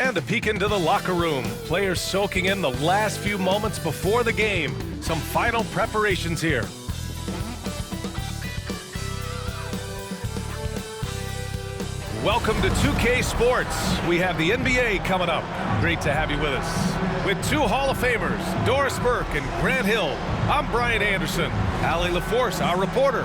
And a peek into the locker room. Players soaking in the last few moments before the game. Some final preparations here. Welcome to 2K Sports. We have the NBA coming up. Great to have you with us. With two Hall of Famers, Doris Burke and Grant Hill, I'm Brian Anderson. Allie LaForce, our reporter.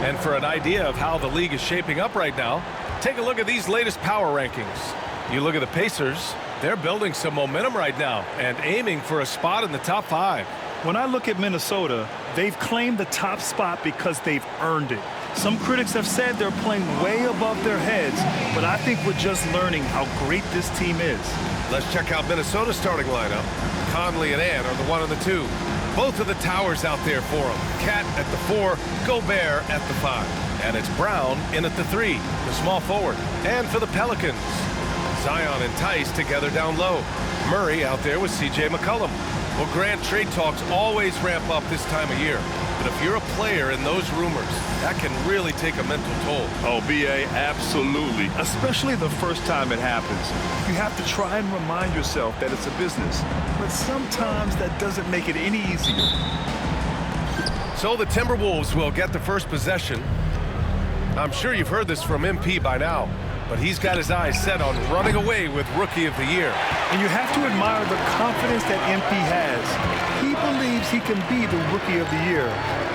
And for an idea of how the league is shaping up right now, take a look at these latest power rankings. You look at the Pacers, they're building some momentum right now and aiming for a spot in the top 5. When I look at Minnesota, they've claimed the top spot because they've earned it. Some critics have said they're playing way above their heads, but I think we're just learning how great this team is. Let's check out Minnesota's starting lineup. Conley and Ann are the 1 and the 2. Both of the towers out there for them. Cat at the 4, Gobert at the 5. And it's Brown in at the 3, the small forward. And for the Pelicans, Zion and Tice together down low. Murray out there with C.J. McCollum. Well, Grant, trade talks always ramp up this time of year. But if you're a player in those rumors, that can really take a mental toll. Oh, B.A., absolutely. Especially the first time it happens. You have to try and remind yourself that it's a business. But sometimes that doesn't make it any easier. So the Timberwolves will get the first possession. I'm sure you've heard this from MP by now, but he's got his eyes set on running away with Rookie of the Year. And you have to admire the confidence that MP has. He believes he can be the Rookie of the Year,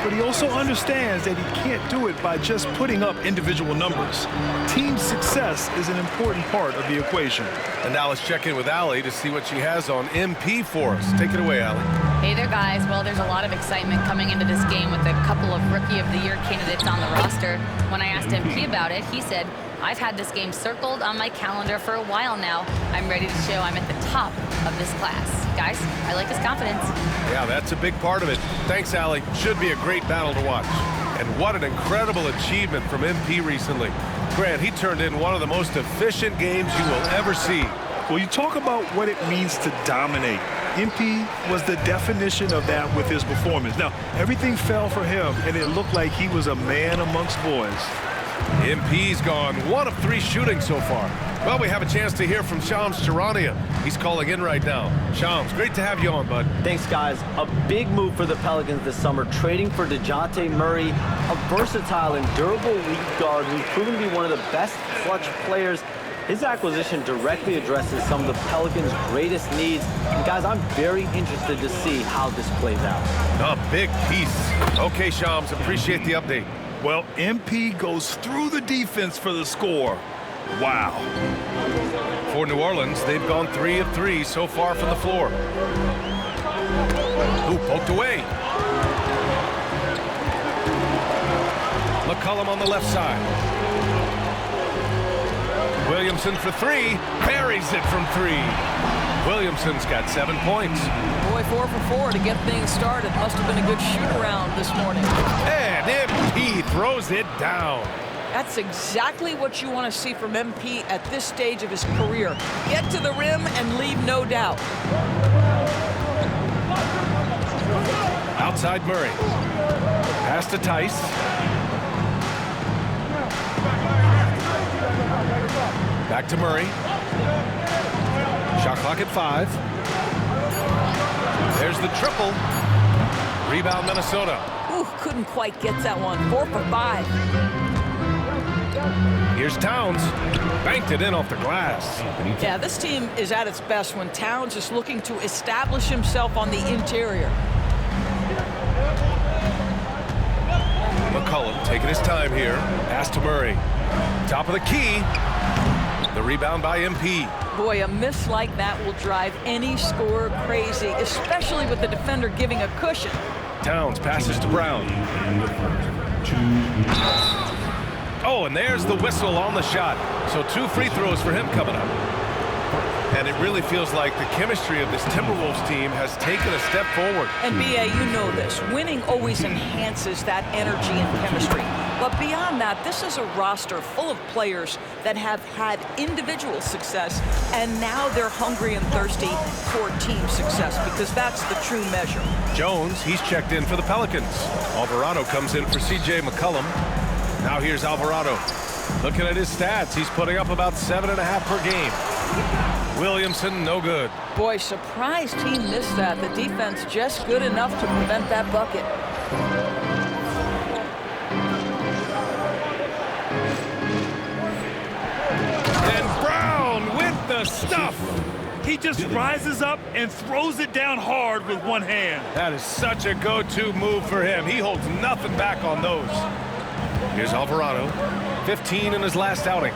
but he also understands that he can't do it by just putting up individual numbers. Team success is an important part of the equation. And now let's check in with Allie to see what she has on MP for us. Take it away, Allie. Hey there, guys. Well, there's a lot of excitement coming into this game with a couple of Rookie of the Year candidates on the roster. When I asked MP about it, he said, I've had this game circled on my calendar for a while now. I'm ready to show I'm at the top of this class. Guys, I like his confidence. Yeah, that's a big part of it. Thanks, Allie. Should be a great battle to watch. And what an incredible achievement from MP recently. Grant, he turned in one of the most efficient games you will ever see. Well, you talk about what it means to dominate. MP was the definition of that with his performance. Now, everything fell for him, and it looked like he was a man amongst boys. MP's gone 1 of 3 shooting so far. Well, we have a chance to hear from Shams Charania. He's calling in right now. Shams, great to have you on, bud. Thanks, guys. A big move for the Pelicans this summer, trading for DeJounte Murray, a versatile and durable lead guard who's proven to be one of the best clutch players. His acquisition directly addresses some of the Pelicans' greatest needs. And, guys, I'm very interested to see how this plays out. A big piece. Okay, Shams, appreciate the update. Well, MP goes through the defense for the score. Wow. For New Orleans, they've gone 3 of 3 so far from the floor. Ooh, poked away. McCollum on the left side. Williamson for 3. Buries it from 3. Williamson's got 7 points. Boy, 4 for 4 to get things started. Must have been a good shoot-around this morning. And MP throws it down. That's exactly what you want to see from MP at this stage of his career. Get to the rim and leave no doubt. Outside Murray. Pass to Tice. Back to Murray. Shot clock at 5. There's the triple. Rebound Minnesota. Ooh, couldn't quite get that one. 4 for 5. Here's Towns. Banked it in off the glass. Yeah, this team is at its best when Towns is looking to establish himself on the interior. McCollum taking his time here. Pass to Murray. Top of the key. The rebound by MP. Boy, a miss like that will drive any scorer crazy, especially with the defender giving a cushion. Towns passes to Brown. Oh, and there's the whistle on the shot. So 2 free throws for him coming up. And it really feels like the chemistry of this Timberwolves team has taken a step forward. And B.A., you know this. Winning always enhances that energy and chemistry. But beyond that, this is a roster full of players that have had individual success, and now they're hungry and thirsty for team success, because that's the true measure. Jones, he's checked in for the Pelicans. Alvarado comes in for C.J. McCollum. Now here's Alvarado. Looking at his stats, he's putting up about 7.5 per game. Williamson, no good. Boy, surprised he missed that. The defense just good enough to prevent that bucket. And Brown with the stuff. He just rises up and throws it down hard with one hand. That is such a go-to move for him. He holds nothing back on those. Here's Alvarado, 15 in his last outing.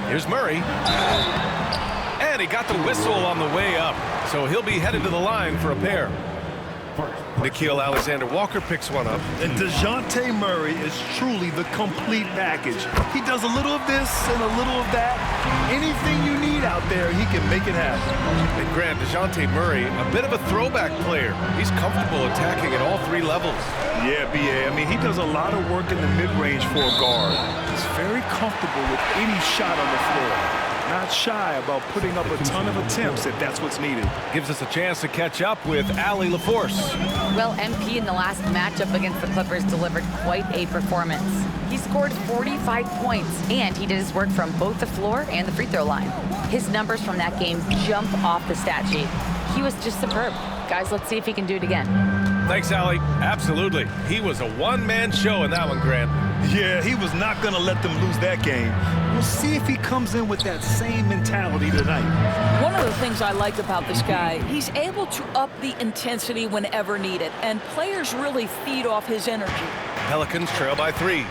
Here's Murray. And he got the whistle on the way up, so he'll be headed to the line for a pair. Nickeil Alexander-Walker picks one up. And DeJounte Murray is truly the complete package. He does a little of this and a little of that. Anything you need out there, he can make it happen. And Grant, DeJounte Murray, a bit of a throwback player. He's comfortable attacking at all three levels. Yeah, B.A. I mean, he does a lot of work in the mid-range for a guard. He's very comfortable with any shot on the floor. Not shy about putting up a ton of attempts if that's what's needed. Gives us a chance to catch up with Allie LaForce. Well, MP in the last matchup against the Clippers delivered quite a performance. He scored 45 points, and he did his work from both the floor and the free throw line. His numbers from that game jump off the stat sheet. He was just superb. Guys, let's see if he can do it again. Thanks, Allie. Absolutely. He was a one-man show in that one, Grant. Yeah, he was not going to let them lose that game. We'll see if he comes in with that same mentality tonight. One of the things I like about this guy, he's able to up the intensity whenever needed, and players really feed off his energy. Pelicans trail by 3.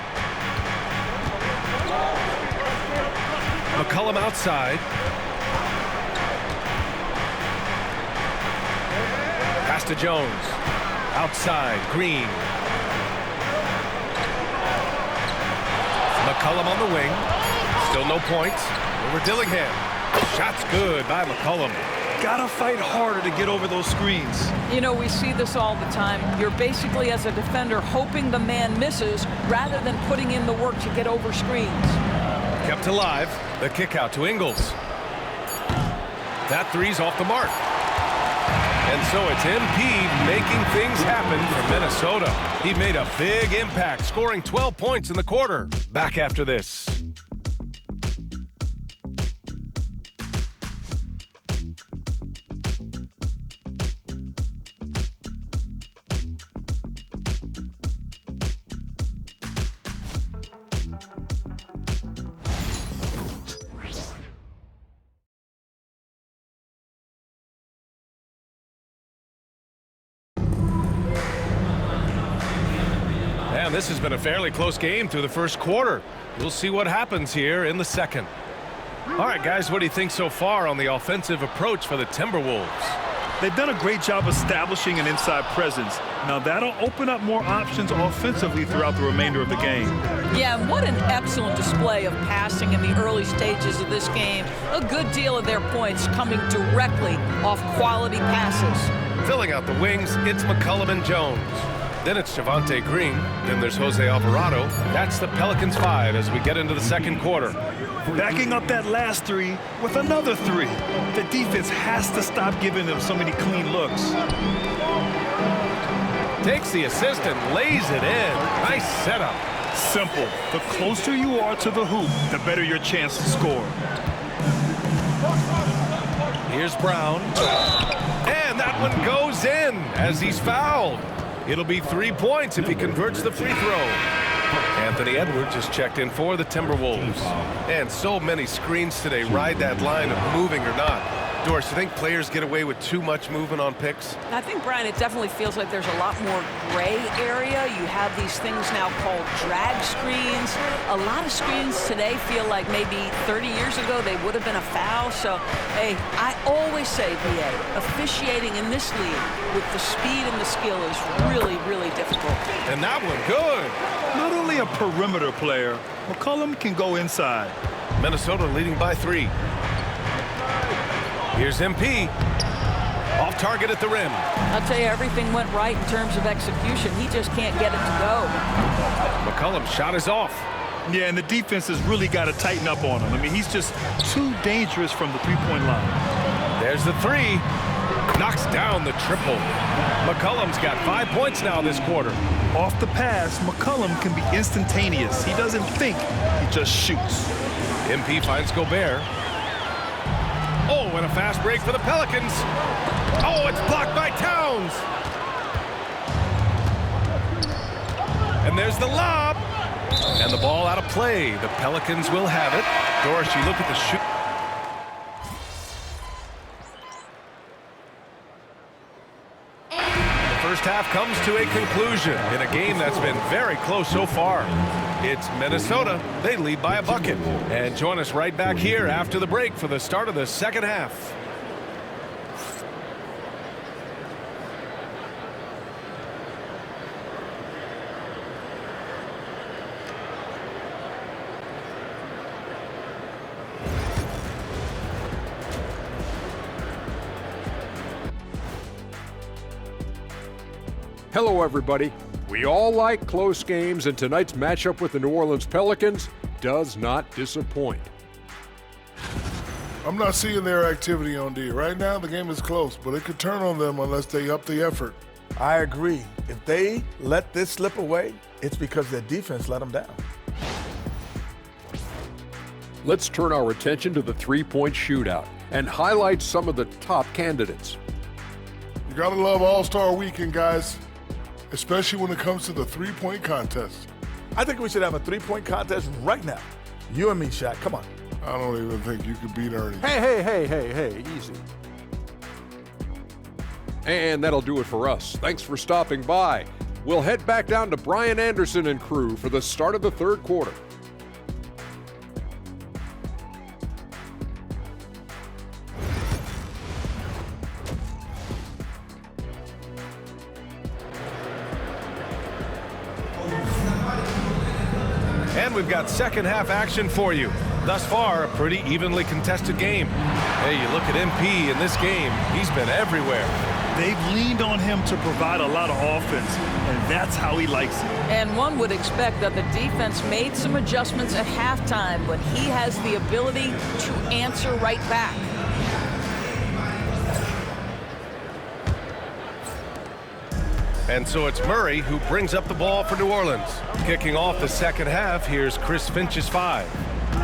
McCollum outside. Pass to Jones. Outside, Green. McCollum on the wing. Still no points. Over Dillingham. Shot's good by McCollum. Gotta fight harder to get over those screens. You know, we see this all the time. You're basically, as a defender, hoping the man misses rather than putting in the work to get over screens. Kept alive. The kick out to Ingles. That three's off the mark. And so it's MP making things happen for Minnesota. He made a big impact, scoring 12 points in the quarter. Back after this. And this has been a fairly close game through the first quarter. We'll see what happens here in the second. All right, guys, what do you think so far on the offensive approach for the Timberwolves? They've done a great job establishing an inside presence. Now that'll open up more options offensively throughout the remainder of the game. Yeah, and what an excellent display of passing in the early stages of this game. A good deal of their points coming directly off quality passes. Filling out the wings, it's McCollum and Jones. Then it's Javonte Green. Then there's Jose Alvarado. That's the Pelicans 5 as we get into the second quarter. Backing up that last three with another three. The defense has to stop giving them so many clean looks. Takes the assist and lays it in. Nice setup. Simple. The closer you are to the hoop, the better your chance to score. Here's Brown. And that one goes in as he's fouled. It'll be 3 points if he converts the free throw. Anthony Edwards just checked in for the Timberwolves. And so many screens today ride that line of moving or not. Doris, you think players get away with too much movement on picks? I think, Brian, it definitely feels like there's a lot more gray area. You have these things now called drag screens. A lot of screens today feel like maybe 30 years ago they would have been a foul. So, hey, I always say, BA, officiating in this league with the speed and the skill is really, really difficult. And that one good. Not only a perimeter player, McCollum can go inside. Minnesota leading by 3. Here's MP. Off target at the rim. I'll tell you, everything went right in terms of execution. He just can't get it to go. McCollum's shot is off. Yeah, and the defense has really got to tighten up on him. I mean, he's just too dangerous from the three-point line. There's the 3. Knocks down the triple. McCollum's got 5 points now this quarter. Off the pass, McCollum can be instantaneous. He doesn't think, he just shoots. MP finds Gobert. Oh, and a fast break for the Pelicans. Oh, it's blocked by Towns. And there's the lob. And the ball out of play. The Pelicans will have it. Doris, you look at the shoot. The first half comes to a conclusion in a game that's been very close so far. It's Minnesota. They lead by a bucket. And join us right back here after the break for the start of the second half. Hello, everybody. We all like close games, and tonight's matchup with the New Orleans Pelicans does not disappoint. I'm not seeing their activity on D. Right now, the game is close, but it could turn on them unless they up the effort. I agree. If they let this slip away, it's because their defense let them down. Let's turn our attention to the three-point shootout and highlight some of the top candidates. You gotta love All-Star Weekend, guys, especially when it comes to the three-point contest. I think we should have a three-point contest right now. You and me, Shaq. Come on. I don't even think you could beat Ernie. Hey, easy. And that'll do it for us. Thanks for stopping by. We'll head back down to Brian Anderson and crew for the start of the third quarter. And we've got second half action for you. Thus far, a pretty evenly contested game. Hey, you look at MP in this game, he's been everywhere. They've leaned on him to provide a lot of offense, and that's how he likes it. And one would expect that the defense made some adjustments at halftime, but he has the ability to answer right back. And so it's Murray who brings up the ball for New Orleans. Kicking off the second half, here's Chris Finch's 5.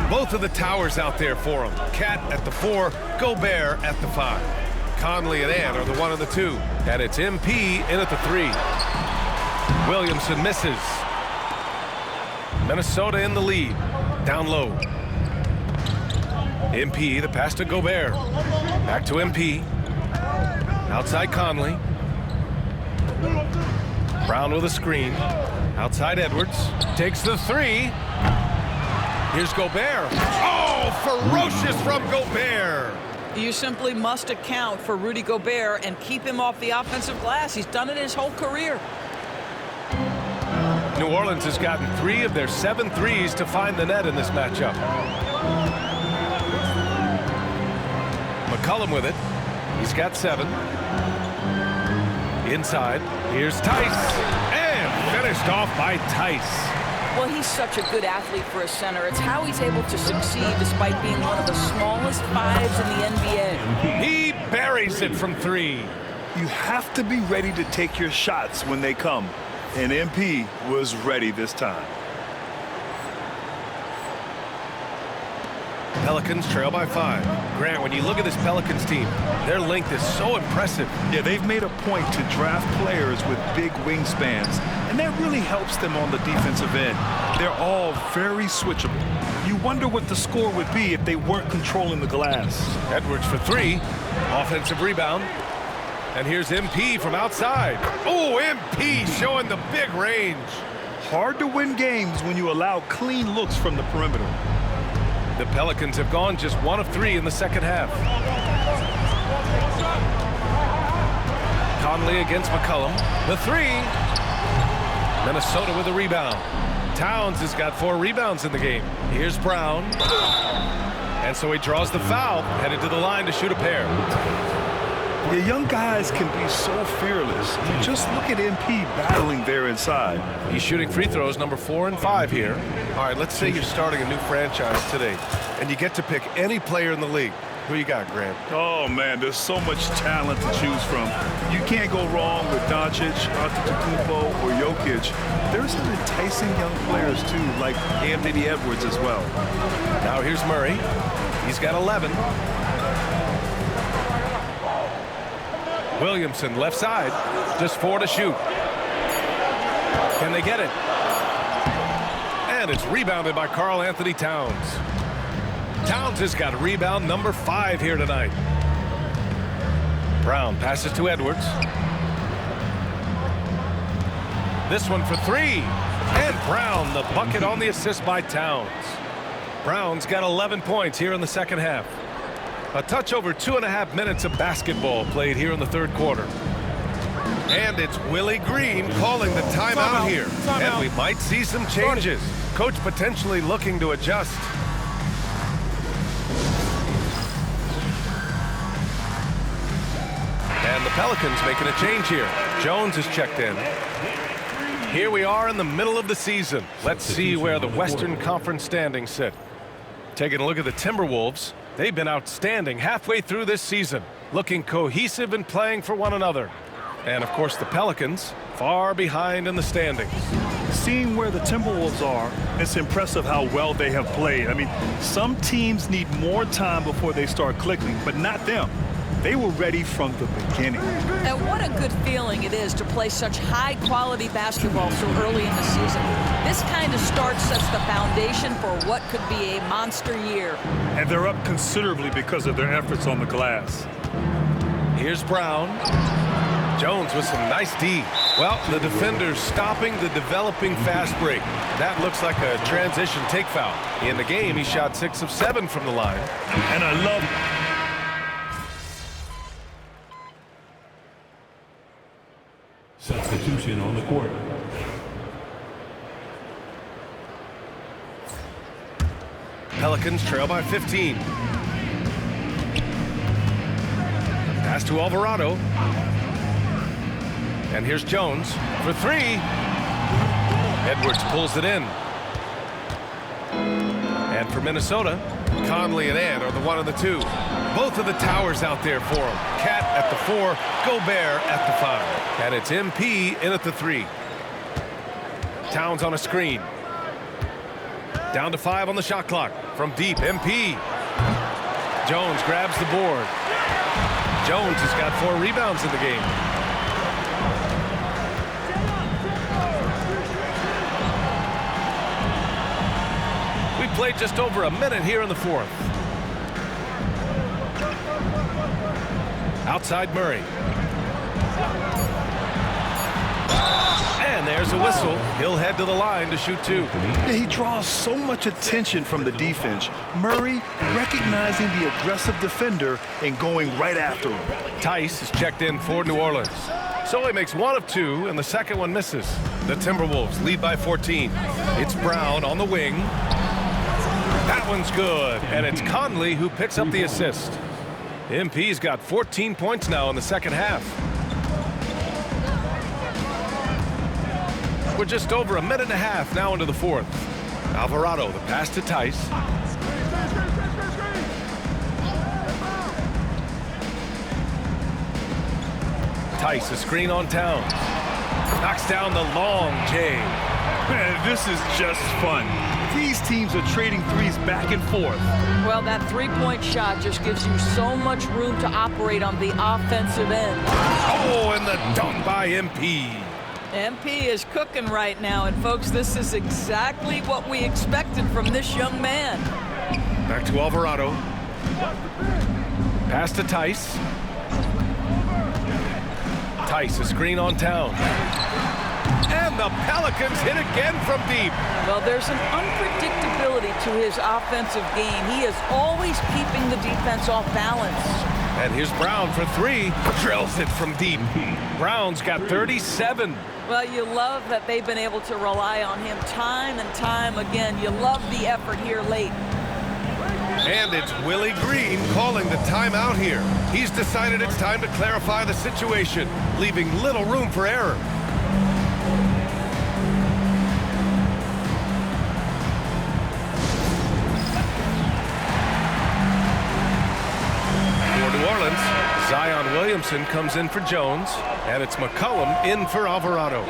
Both of the towers out there for him. Cat at the 4, Gobert at the 5. Conley and Ant are the 1 and the 2. And it's MP in at the 3. Williamson misses. Minnesota in the lead. Down low. MP, the pass to Gobert. Back to MP. Outside Conley. Brown with a screen. Outside Edwards. Takes the 3. Here's Gobert. Oh, ferocious from Gobert. You simply must account for Rudy Gobert and keep him off the offensive glass. He's done it his whole career. New Orleans has gotten 3 of their 7 threes to find the net in this matchup. McCollum with it. He's got 7. Inside, here's Tice, and finished off by Tice. Well, he's such a good athlete for a center. It's how he's able to succeed despite being one of the smallest 5s in the NBA. He buries it from 3. You have to be ready to take your shots when they come, and MP was ready this time. Pelicans trail by 5. Grant, when you look at this Pelicans team, their length is so impressive. Yeah, they've made a point to draft players with big wingspans, and that really helps them on the defensive end. They're all very switchable. You wonder what the score would be if they weren't controlling the glass. Edwards for 3. Offensive rebound. And here's MP from outside. Oh, MP showing the big range. Hard to win games when you allow clean looks from the perimeter. The Pelicans have gone just 1 of 3 in the second half. Conley against McCollum. The 3. Minnesota with a rebound. Towns has got 4 rebounds in the game. Here's Brown. And so he draws the foul, headed to the line to shoot a pair. The young guys can be so fearless. You just look at MP battling there inside. He's shooting free throws number 4 and 5 here. All right, let's say you're starting a new franchise today, and you get to pick any player in the league. Who you got, Grant? Oh, man, there's so much talent to choose from. You can't go wrong with Doncic, Antetokounmpo, or Jokic. There's some enticing young players, too, like Anthony Edwards as well. Now here's Murray. He's got 11. Williamson, left side. Just 4 to shoot. Can they get it? And it's rebounded by Karl Anthony Towns. Towns has got rebound number 5 here tonight. Brown passes to Edwards. This one for 3. And Brown, the bucket on the assist by Towns. Brown's got 11 points here in the second half. A touch over 2.5 minutes of basketball played here in the third quarter. And it's Willie Green calling the timeout here. And we might see some changes. Coach potentially looking to adjust. And the Pelicans making a change here. Jones is checked in. Here we are in the middle of the season. Let's see where the Western Conference standings sit. Taking a look at the Timberwolves. They've been outstanding halfway through this season, looking cohesive and playing for one another. And, of course, the Pelicans far behind in the standings. Seeing where the Timberwolves are, it's impressive how well they have played. I mean, some teams need more time before they start clicking, but not them. They were ready from the beginning. And what a good feeling it is to play such high-quality basketball so early in the season. This kind of start sets the foundation for what could be a monster year. And they're up considerably because of their efforts on the glass. Here's Brown. Jones with some nice D. Well, the defender's stopping the developing fast break. That looks like a transition take foul. In the game, he shot 6 of 7 from the line. And I love substitution on the court. Pelicans trail by 15. Pass to Alvarado. And here's Jones for 3. Edwards pulls it in. And for Minnesota, Conley and Ant are the 1 and the 2. Both of the towers out there for him. Cat at the 4, Gobert at the 5. And it's MP in at the 3. Towns on a screen. Down to 5 on the shot clock. From deep, MP. Jones grabs the board. Jones has got 4 rebounds in the game. We played just over a minute here in the fourth. Outside Murray. And there's a whistle. He'll head to the line to shoot 2. Yeah, he draws so much attention from the defense. Murray recognizing the aggressive defender and going right after him. Tice is checked in for New Orleans. So he makes 1 of 2, and the second one misses. The Timberwolves lead by 14. It's Brown on the wing. That one's good, and it's Conley who picks up the assist. MP's got 14 points now in the second half. We're just over a minute and a half now into the fourth. Alvarado, the pass to Tice. Tice, a screen on Towns. Knocks down the long J. Man, this is just fun. These teams are trading threes back and forth. Well, that three-point shot just gives you so much room to operate on the offensive end. Oh, and the dunk by MP. MP is cooking right now, and folks, this is exactly what we expected from this young man. Back to Alvarado. Pass to Tice. Tice, a screen on Towns. And the Pelicans hit again from deep. Well, there's an unpredictability to his offensive game. He is always keeping the defense off balance. And here's Brown for 3. Drills it from deep. Brown's got 37. Well, you love that they've been able to rely on him time and time again. You love the effort here late. And it's Willie Green calling the timeout here. He's decided it's time to clarify the situation, leaving little room for error. Williamson comes in for Jones, and it's McCollum in for Alvarado.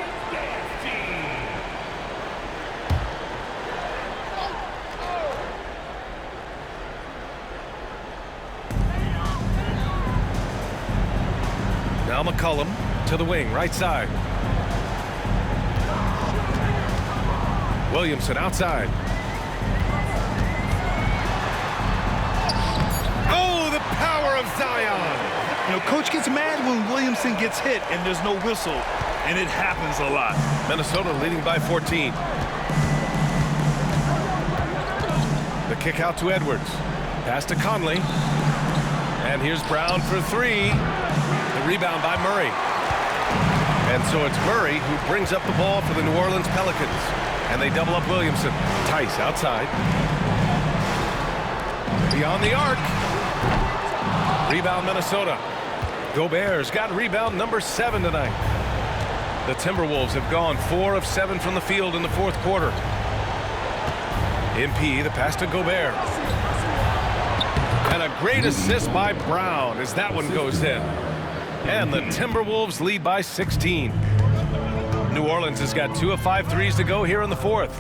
Now McCollum to the wing, right side. Williamson outside. Oh, the power of Zion. You know, coach gets mad when Williamson gets hit and there's no whistle, and it happens a lot. Minnesota leading by 14. The kick out to Edwards. Pass to Conley. And here's Brown for three. The rebound by Murray. And so it's Murray who brings up the ball for the New Orleans Pelicans. And they double up Williamson. Tice outside. Beyond the arc. Rebound Minnesota. Gobert's got rebound number 7 tonight. The Timberwolves have gone 4 of 7 from the field in the fourth quarter. MP, the pass to Gobert. And a great assist by Brown as that one goes in. And the Timberwolves lead by 16. New Orleans has got 2 of 5 threes to go here in the fourth.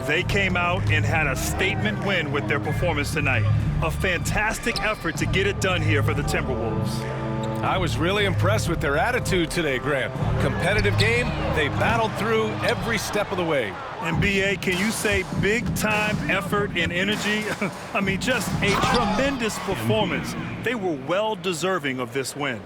They came out and had a statement win with their performance tonight. A fantastic effort to get it done here for the Timberwolves. I was really impressed with their attitude today, Grant. Competitive game, they battled through every step of the way. And BA, can you say big-time effort and energy? I mean, just a tremendous performance. They were well deserving of this win.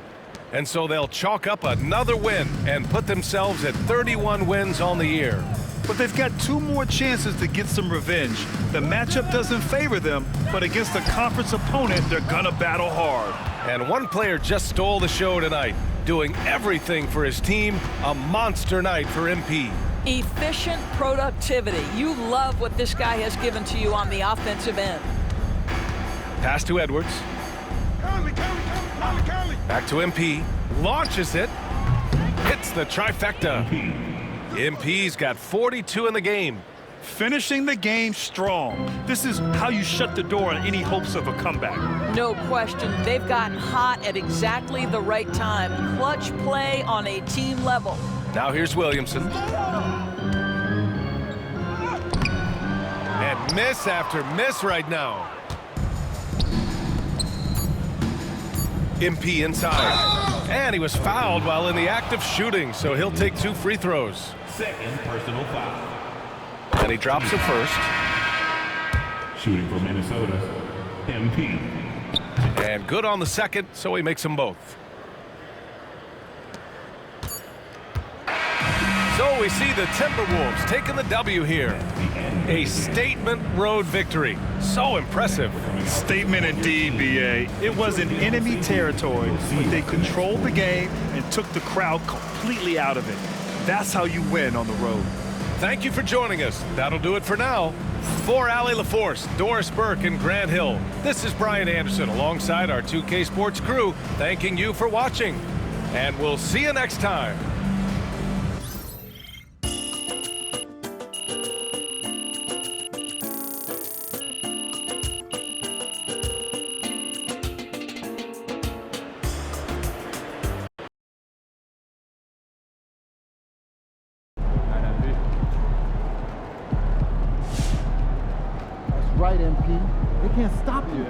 And so they'll chalk up another win and put themselves at 31 wins on the year. But they've got 2 more chances to get some revenge. The matchup doesn't favor them, but against a conference opponent, they're gonna battle hard. And one player just stole the show tonight, doing everything for his team. A monster night for MP. Efficient productivity. You love what this guy has given to you on the offensive end. Pass to Edwards. Back to MP. Launches it. Hits the trifecta. MP's got 42 in the game. Finishing the game strong. This is how you shut the door on any hopes of a comeback. No question. They've gotten hot at exactly the right time. Clutch play on a team level. Now here's Williamson. And miss after miss right now. MP inside. And he was fouled while in the act of shooting, so he'll take 2 free throws. Second personal foul. And he drops it first. Shooting for Minnesota, MP. And good on the second, so he makes them both. So we see the Timberwolves taking the W here. A statement road victory. So impressive. Statement indeed, BA. It was in enemy territory, but they controlled the game and took the crowd completely out of it. That's how you win on the road. Thank you for joining us. That'll do it for now. For Allie LaForce, Doris Burke, and Grant Hill, this is Brian Anderson alongside our 2K Sports crew, thanking you for watching. And we'll see you next time. Right, MP. They can't stop you.